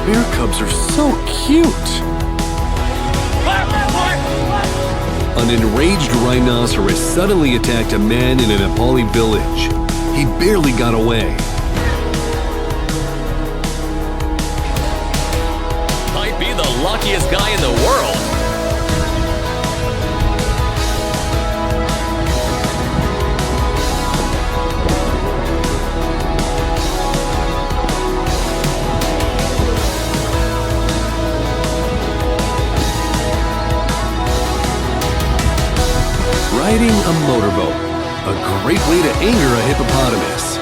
bear cubs are so cute. An enraged rhinoceros suddenly attacked a man in a Nepali village. He barely got away. Might be the luckiest guy in the world. Riding a motorboat, a great way to anger a hippopotamus.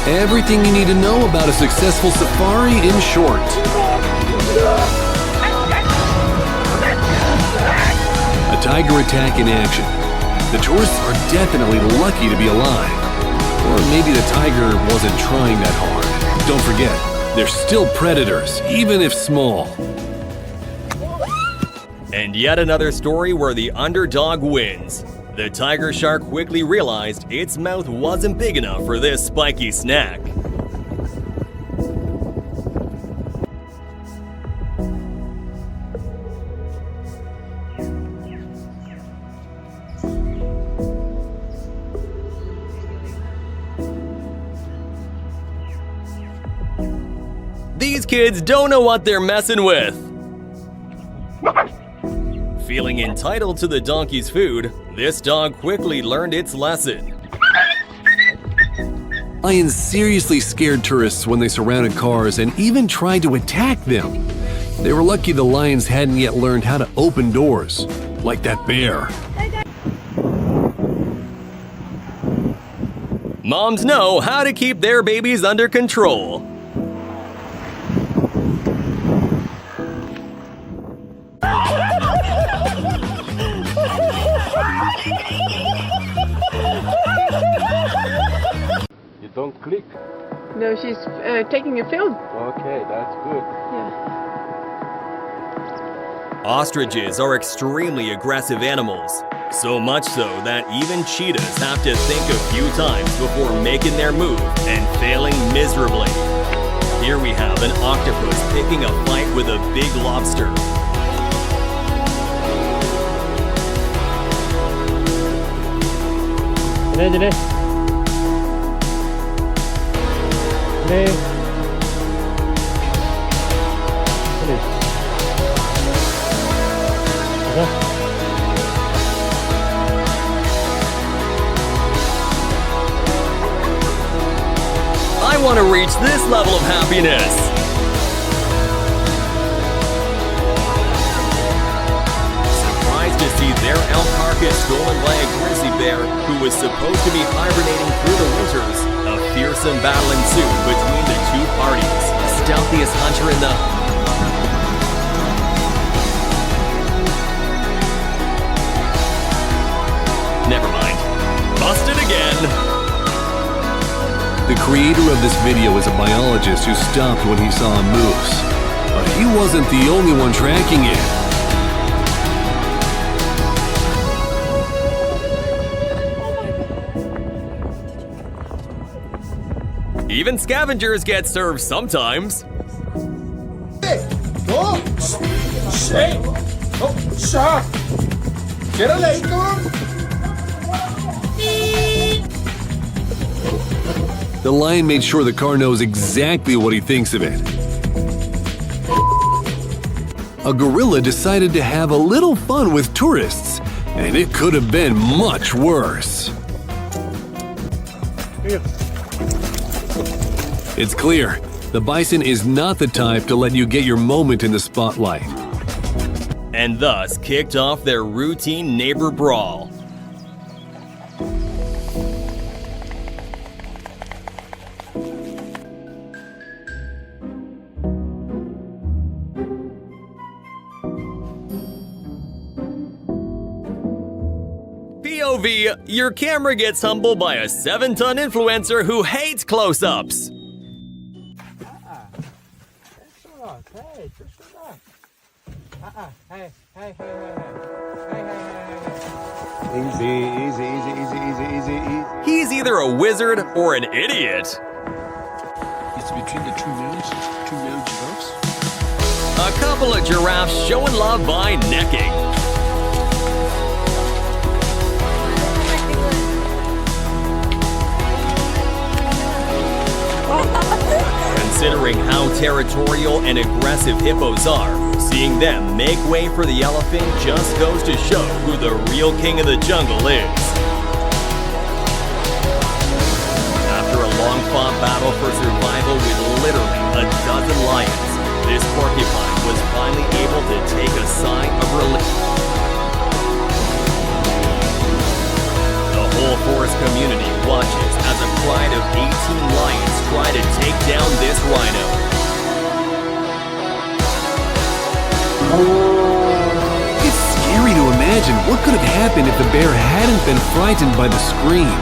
Everything you need to know about a successful safari in short. A tiger attack in action. The tourists are definitely lucky to be alive. Or maybe the tiger wasn't trying that hard. Don't forget, they're still predators, even if small. And yet another story where the underdog wins. The tiger shark quickly realized its mouth wasn't big enough for this spiky snack. These kids don't know what they're messing with. Feeling entitled to the donkey's food, this dog quickly learned its lesson. Lions seriously scared tourists when they surrounded cars and even tried to attack them. They were lucky the lions hadn't yet learned how to open doors, like that bear. Moms know how to keep their babies under control. You don't click. No, she's taking a film. Okay, that's good. Yeah. Ostriches are extremely aggressive animals, so much so that even cheetahs have to think a few times before making their move and failing miserably. Here we have an octopus picking a fight with a big lobster. I want to reach this level of happiness. Surprised to see their elk carcass stolen by a grizzly bear who was supposed to be hibernating through the winters. A fearsome battle ensued between the two parties. Stealthiest hunter in the... Never mind. Busted again. The creator of this video is a biologist who stopped when he saw a moose. But he wasn't the only one tracking it. Even scavengers get served sometimes. Hey! Oh! Hey! Oh, shark! Get a leg, come on! The lion made sure the car knows exactly what he thinks of it. A gorilla decided to have a little fun with tourists, and it could have been much worse. It's clear, the bison is not the type to let you get your moment in the spotlight. And thus kicked off their routine neighbor brawl. POV, your camera gets humbled by a 7-ton influencer who hates close-ups. Hey, just relax. Hey. Easy. He's either a wizard or an idiot. It's between the two males giraffes. A couple of giraffes showing love by necking. Considering how territorial and aggressive hippos are, seeing them make way for the elephant just goes to show who the real king of the jungle is. After a long-fought battle for survival with literally a dozen lions, this porcupine was finally able to take a sigh of relief. The whole forest community watches as a pride of 18 lions try to take down this rhino. It's scary to imagine what could have happened if the bear hadn't been frightened by the scream.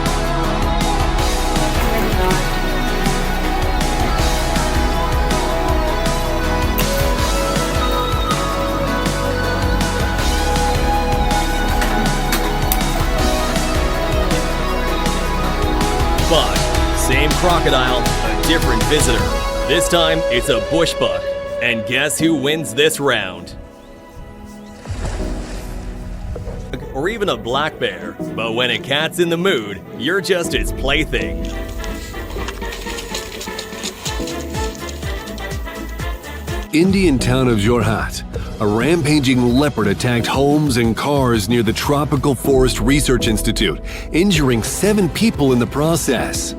But same crocodile, a different visitor. This time, it's a bush buck. And guess who wins this round? Or even a black bear. But when a cat's in the mood, you're just its plaything. Indian town of Jorhat, a rampaging leopard attacked homes and cars near the Tropical Forest Research Institute, injuring 7 people in the process.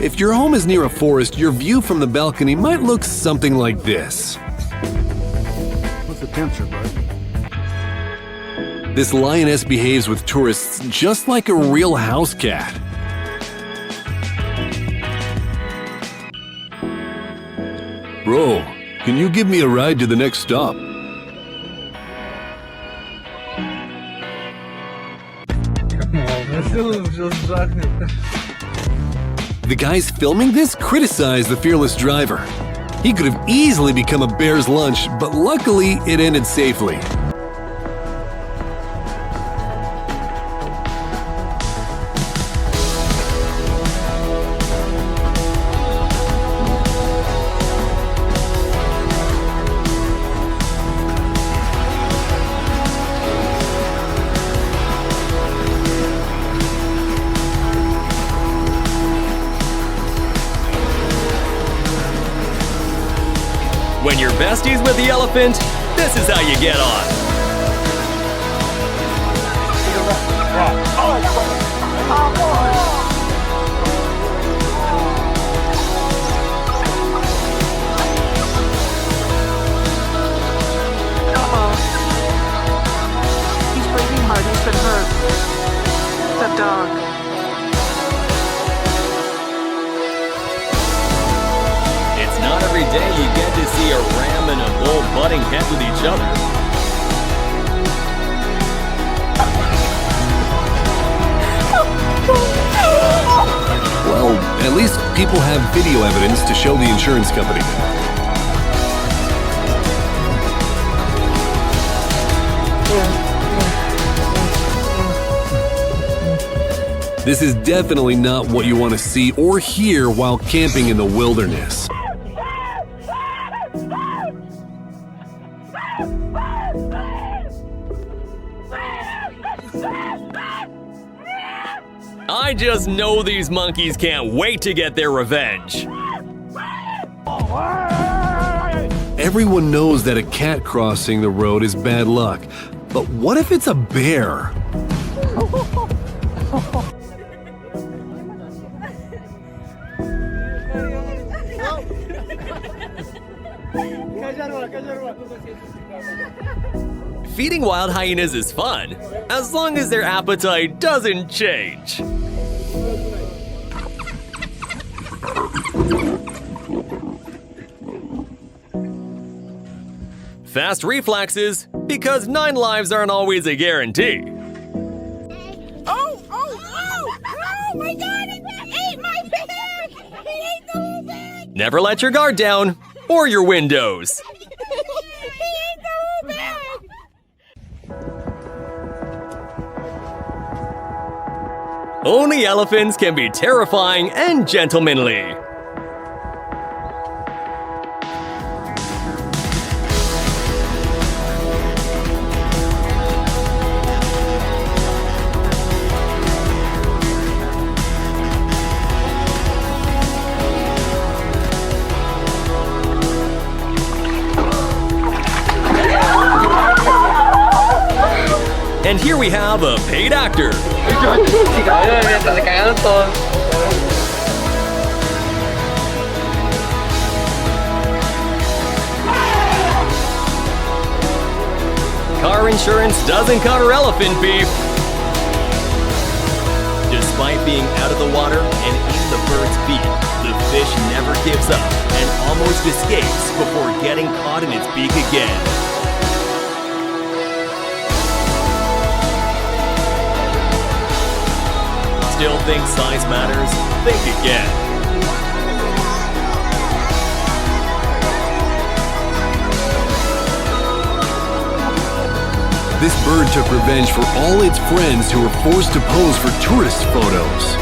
If your home is near a forest, your view from the balcony might look something like this. What's the temperature, bud? This lioness behaves with tourists just like a real house cat. Bro, can you give me a ride to the next stop? The guys filming this criticized the fearless driver. He could have easily become a bear's lunch, but luckily it ended safely. When you're besties with the elephant, this is how you get on. He's breathing hard. He's been hurt. That dog. It's not every day you get to see a ram and a bull butting heads with each other. Well, at least people have video evidence to show the insurance company. This is definitely not what you want to see or hear while camping in the wilderness. I just know these monkeys can't wait to get their revenge. Everyone knows that a cat crossing the road is bad luck, but what if it's a bear? Feeding wild hyenas is fun, as long as their appetite doesn't change. Fast reflexes, because 9 lives aren't always a guarantee. Oh! Never let your guard down or your windows. Only elephants can be terrifying and gentlemanly. And here we have a paid actor. Car insurance doesn't cover elephant beef. Despite being out of the water and in the bird's beak, the fish never gives up and almost escapes before getting caught in its beak again. Still think size matters? Think again. This bird took revenge for all its friends who were forced to pose for tourist photos.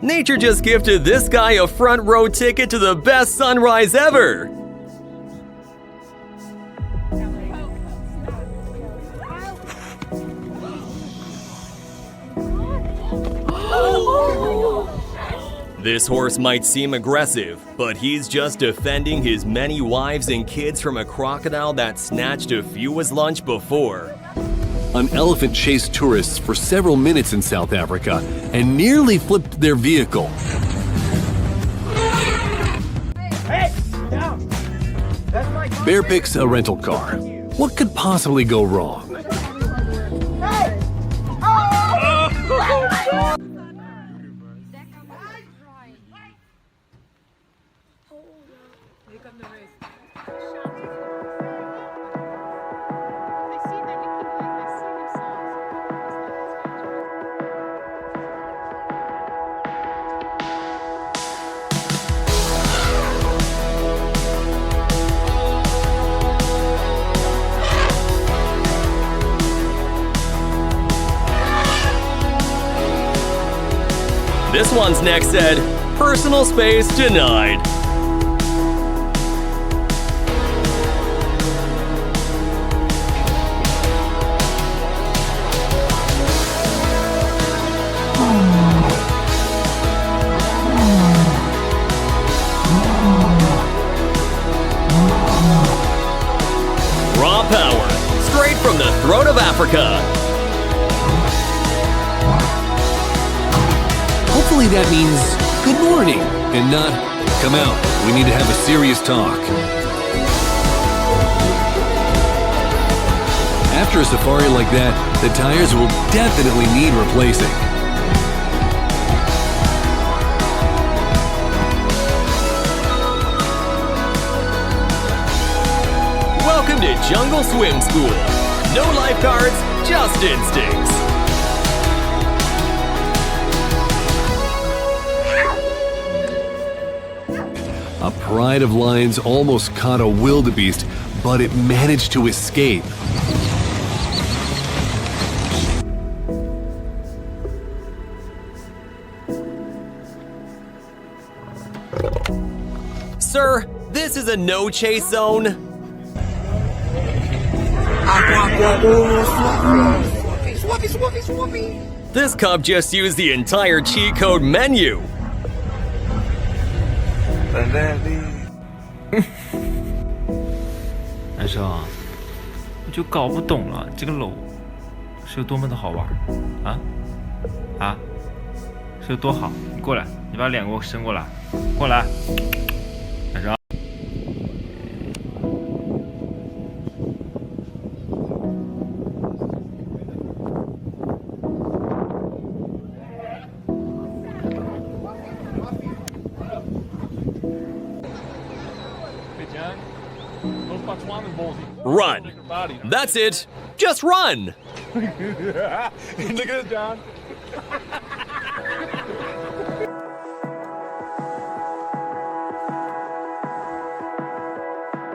Nature just gifted this guy a front row ticket to the best sunrise ever. This horse might seem aggressive, but he's just defending his many wives and kids from a crocodile that snatched a few as lunch before. An elephant chased tourists for several minutes in South Africa and nearly flipped their vehicle. Bear picks a rental car. What could possibly go wrong? This one's neck said, "Personal space denied." Raw power, straight from the throat of Africa. Hopefully that means good morning and not, come out, we need to have a serious talk. After a safari like that, the tires will definitely need replacing. Welcome to Jungle Swim School. No lifeguards, just instincts. A pride of lions almost caught a wildebeest, but it managed to escape. Sir, this is a no-chase zone. This cub just used the entire cheat code menu. 男生啊，我就搞不懂了，这个楼是有多么的好玩啊，是有多好？你过来，你把脸给我伸过来，过来，男生。Run. That's it. Just run. Look at it, John.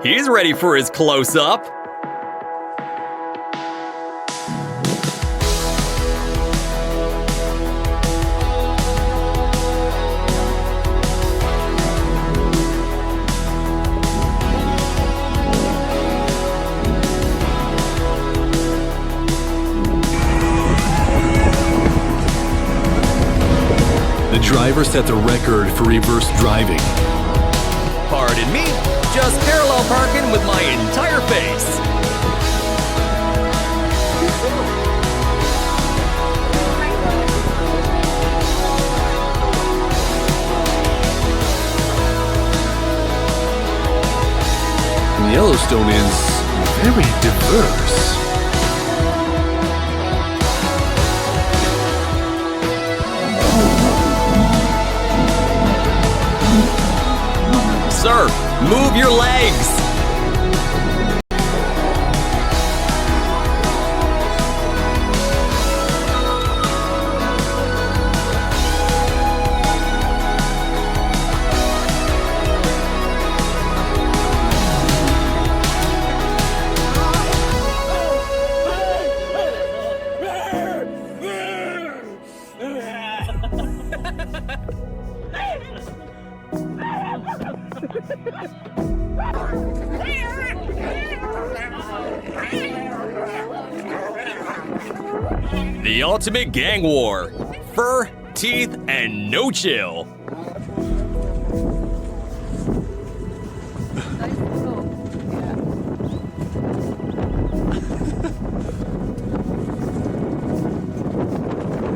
He's ready for his close-up. The driver set the record for reverse driving. Pardon me, just parallel parking with my entire face. Yellowstone is very diverse. Sir, move your legs. The ultimate gang war. Fur, teeth, and no chill. Have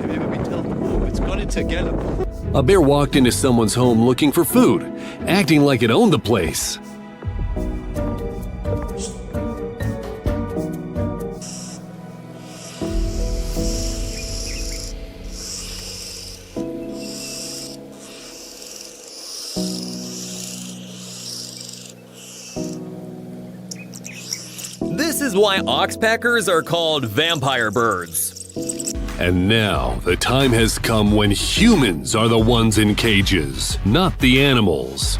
you ever been told, oh, it's got it together? A bear walked into someone's home looking for food, acting like it owned the place. This is why oxpeckers are called vampire birds. And now, the time has come when humans are the ones in cages, not the animals.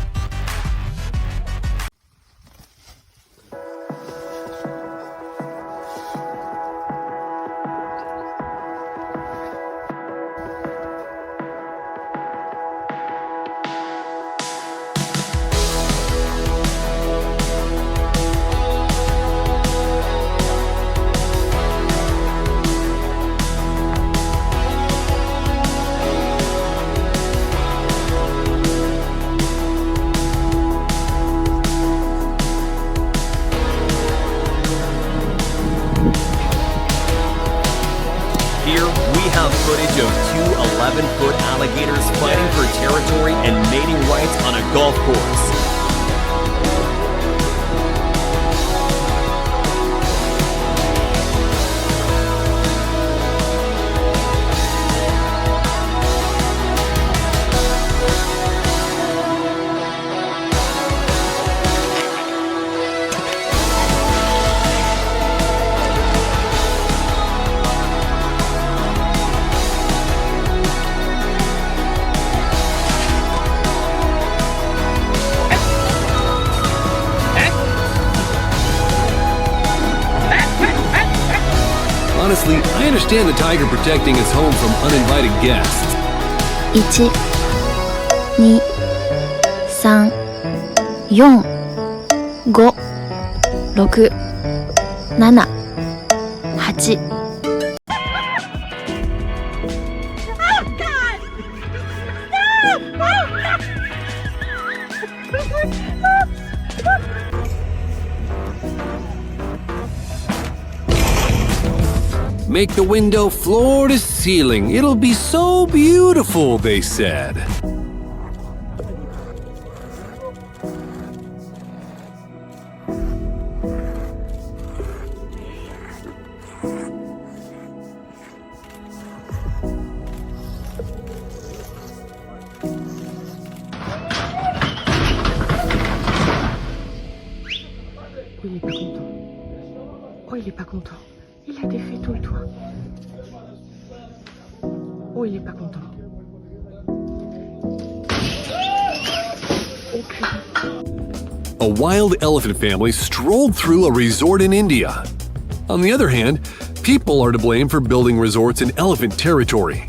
Here, we have footage of two 11-foot alligators fighting for territory and mating rights on a golf course. Honestly, I understand the tiger protecting its home from uninvited guests. 1、2、3、4、5、6、7、8。Make the window floor to ceiling. It'll be so beautiful, they said. Pourquoi il est pas content? Il a défait tout le toit. Oh, il est pas content. Oh putain. A wild elephant family strolled through a resort in India. On the other hand, people are to blame for building resorts in elephant territory.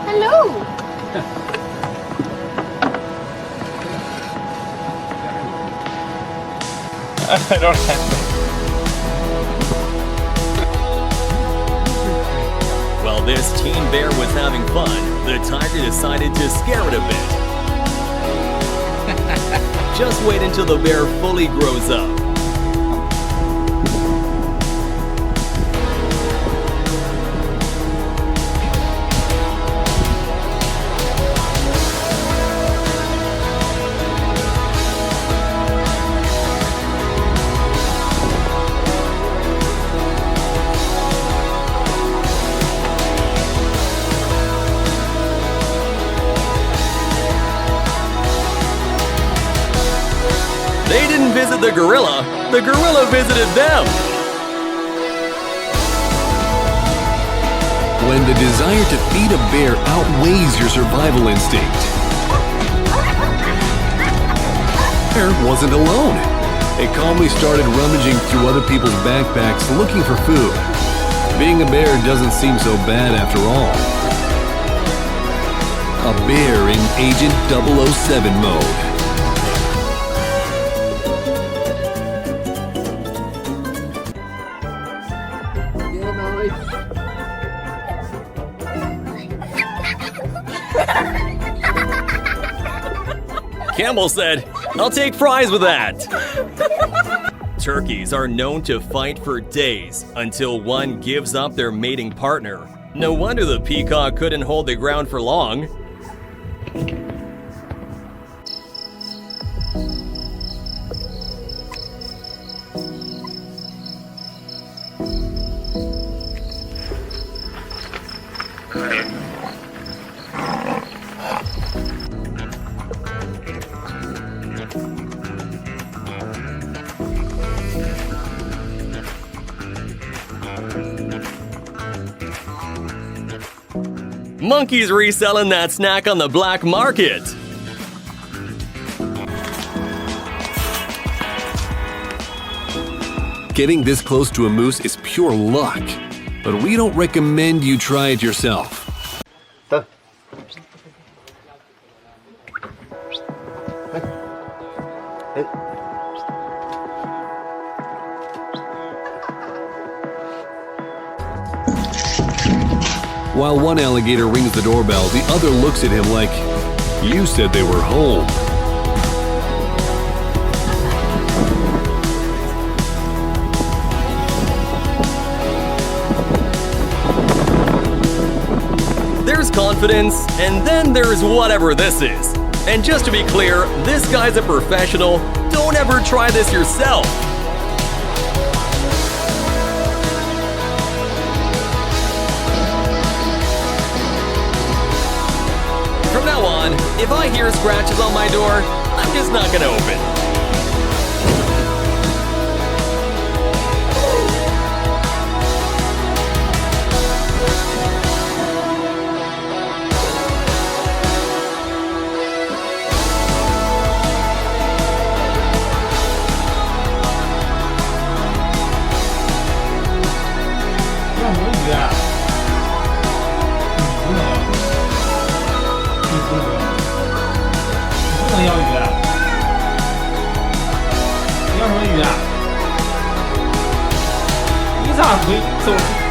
Hello. I don't have While this teen bear was having fun, the tiger decided to scare it a bit. Just wait until the bear fully grows up. They didn't visit the gorilla visited them. When the desire to feed a bear outweighs your survival instinct. The bear wasn't alone. It calmly started rummaging through other people's backpacks looking for food. Being a bear doesn't seem so bad after all. A bear in Agent 007 mode. Campbell said, "I'll take fries with that." Turkeys are known to fight for days until one gives up their mating partner. No wonder the peacock couldn't hold the ground for long. Monkeys reselling that snack on the black market. Getting this close to a moose is pure luck, but we don't recommend you try it yourself. While one alligator rings the doorbell, the other looks at him like, "You said they were home." There's confidence, and then there's whatever this is. And just to be clear, this guy's a professional. Don't ever try this yourself. From now on, if I hear scratches on my door, I'm just not gonna open.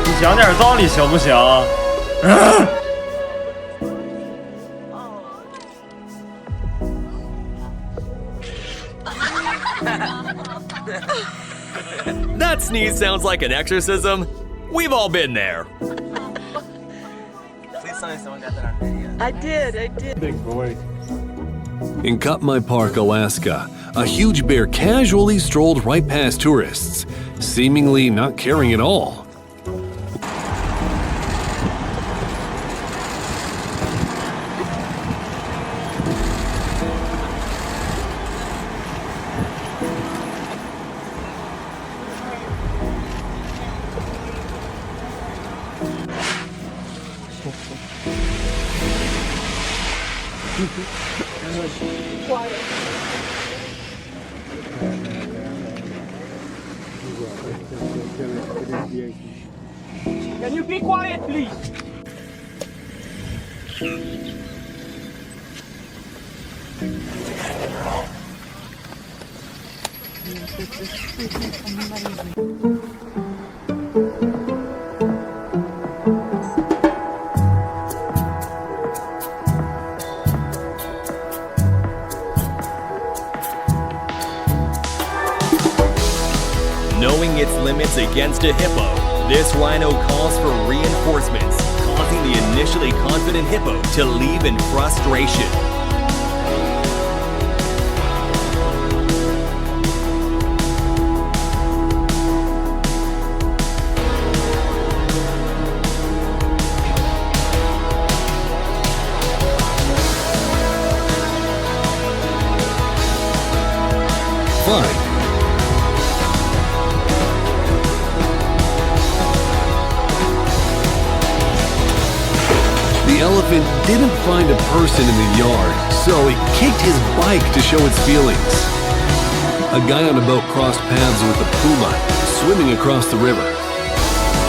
你讲点道理行不行？That sneeze sounds like an exorcism. We've all been there. I did. big boy. In Katmai Park, Alaska, a huge bear casually strolled right past tourists, seemingly not caring at all. Can you be quiet, please? Knowing its limits against a hippo, this rhino calls for reinforcements, causing the initially confident hippo to leave in frustration. Fine. The elephant didn't find a person in the yard, so it kicked his bike to show its feelings. A guy on a boat crossed paths with a puma, swimming across the river.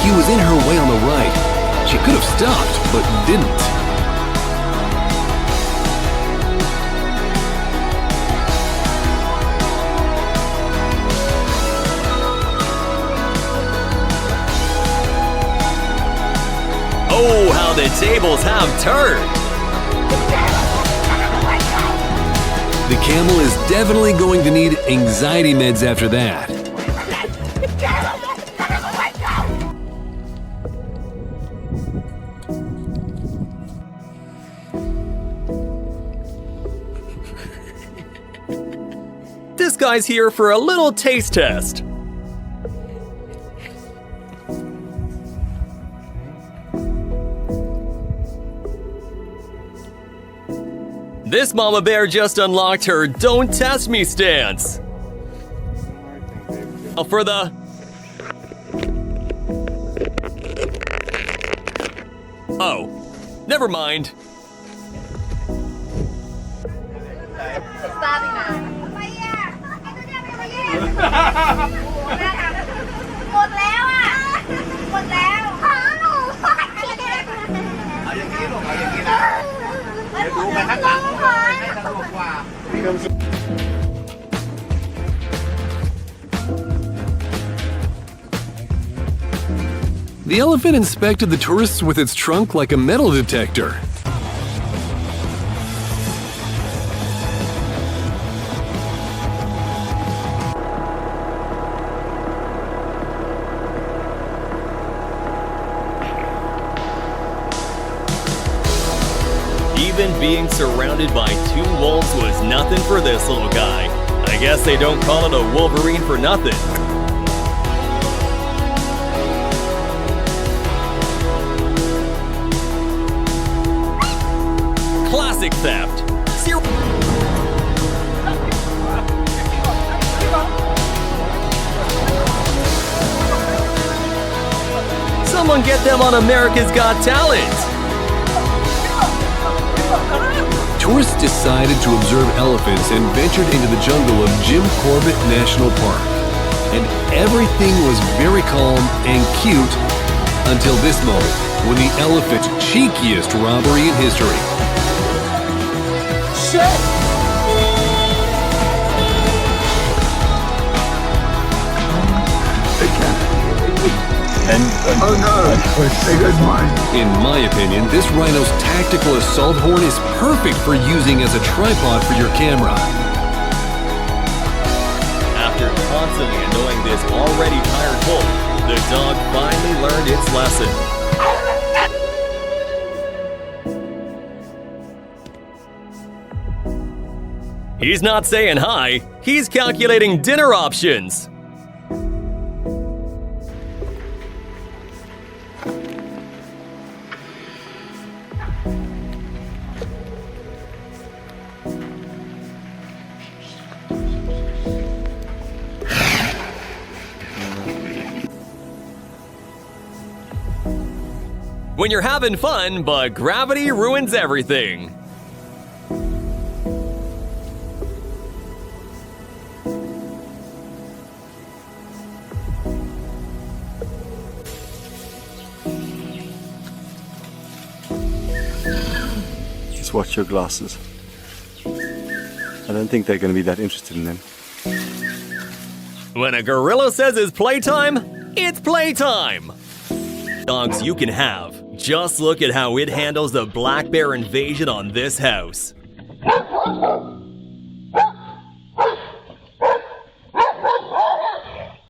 He was in her way on the right. She could have stopped, but didn't. Oh, how the tables have turned! The camel is definitely going to need anxiety meds after that. This guy's here for a little taste test. This mama bear just unlocked her "Don't Test Me" stance. For the... Oh, never mind. The elephant inspected the tourists with its trunk like a metal detector. Even being surrounded by two wolves was nothing for this little guy. I guess they don't call it a wolverine for nothing. Classic theft. Someone get them on America's Got Talent. Tourists decided to observe elephants and ventured into the jungle of Jim Corbett National Park. And everything was very calm and cute until this moment, when the elephant's cheekiest robbery in history. In my opinion, this rhino's tactical assault horn is perfect for using as a tripod for your camera. After constantly annoying this already tired bull, the dog finally learned its lesson. He's not saying hi, he's calculating dinner options. When you're having fun, but gravity ruins everything. Just watch your glasses. I don't think they're going to be that interested in them. When a gorilla says it's playtime, it's playtime! Dogs you can have. Just look at how it handles the black bear invasion on this house.